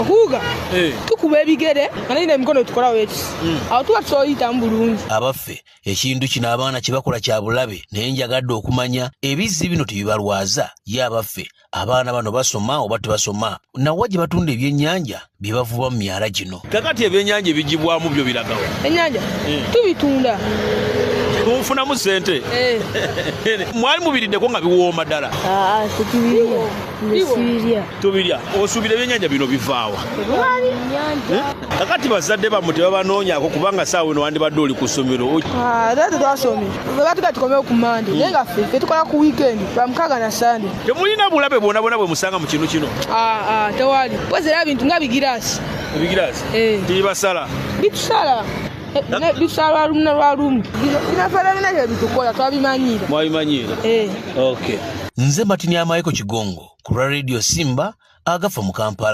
okuuga tukuba ebigere naye emikono tukola weti awo tuba tusoyita mu bulungi. Abaffe ekintu kino abaana kibakola kya bulabe naye njagadde okumanya ebizzi bino tebibalwaza ye abaffe abaana bano basoma oba tebasoma nawa gye batunda ebyennyanja bye bavuba mu myala gino. Kakati ebyennyanja ebigibwamu byo biragawo? Ennyanja tubitunda mufunamu sente. Mwali mubiriddeko nga biwooma ddala? Tubirya. Osuubira ebyennyanja bino bivaawa? Kakati bazadde bammwe tebabanoonyako kubanga saawa eno wandibadde oli ku ssomero? Ate tetwasomye batuga tukomeo ku Mande naye nga ffe tukola ku wiikendi Lwamukaaga na Sande. Temulina bulabe bwona bwe musanga mu kintu kino? Tewali kwezera bintu nga bigiraasi. Ebigiraasi tibibasala? Bitusala bisala lumu na lwalumu binafala bina bitukola twabimanyira. Mwabimanyira? Okay. Nze Martin Amaiko Kigongo ku Radio Simba agafa mu Kampala.